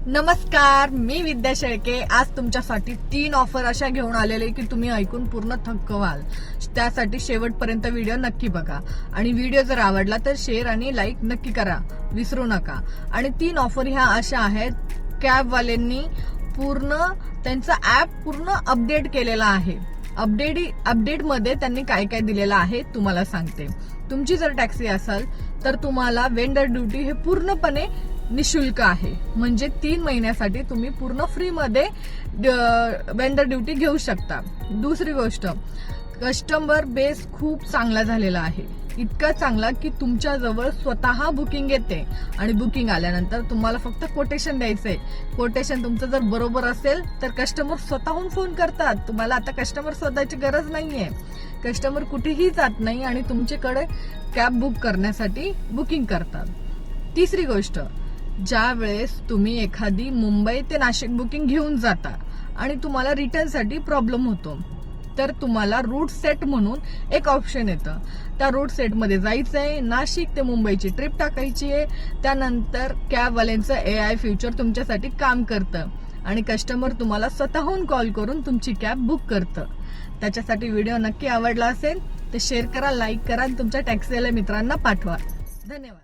नमस्कार, मी विद्या शेळके. आज तुमच्यासाठी 3 ऑफर अशा घेऊन आलेले की तुम्ही ऐकून पूर्ण थक्क व्हाल. त्यासाठी शेवटपर्यंत व्हिडिओ नक्की बघा आणि व्हिडिओ जर आवडला तर शेअर आणि लाईक नक्की करा, विसरू नका. आणि 3 ऑफर ह्या अशा आहेत, कॅबवाल्यांनी पूर्ण त्यांचा ऍप पूर्ण अपडेट केलेला आहे. अपडेटमध्ये त्यांनी काय काय दिलेलं आहे तुम्हाला सांगते. तुमची जर टॅक्सी असेल तर तुम्हाला वेंडर ड्युटी हे पूर्णपणे निशुल्क आहे. म्हणजे 3 महिन्यासाठी तुम्ही पूर्ण फ्रीमध्ये वेंडर ड्युटी घेऊ शकता. दुसरी गोष्ट, कस्टमर बेस खूप चांगला झालेला आहे. इतका चांगला की तुमच्या जवळ स्वतः बुकिंग येते आणि बुकिंग आल्यानंतर तुम्हाला फक्त कोटेशन द्यायचंय. कोटेशन तुमचं जर बरोबर असेल तर कस्टमर स्वतःहून फोन करतात. तुम्हाला आता कस्टमर शोधायची गरज नाहीये. कस्टमर कुठेही जात नाही आणि तुमच्याकडे कॅब बुक करण्यासाठी बुकिंग करतात. तिसरी गोष्ट, ज्या वेळेस तुम्ही एखादी मुंबई ते नाशिक बुकिंग घेऊन जाता आणि तुम्हाला रिटर्नसाठी प्रॉब्लेम होतो, तर तुम्हाला रूट सेट म्हणून एक ऑप्शन येतं. त्या रूट सेटमध्ये जायचंय, नाशिक ते मुंबईची ट्रिप टाकायची आहे. त्यानंतर कॅबवाल्यांचं AI फ्युचर तुमच्यासाठी काम करतं आणि कस्टमर तुम्हाला स्वतःहून कॉल करून तुमची कॅब बुक करतं. त्याच्यासाठी व्हिडिओ नक्की आवडला असेल तर शेअर करा, लाईक करा आणि तुमच्या टॅक्सीवाल्या मित्रांना पाठवा. धन्यवाद.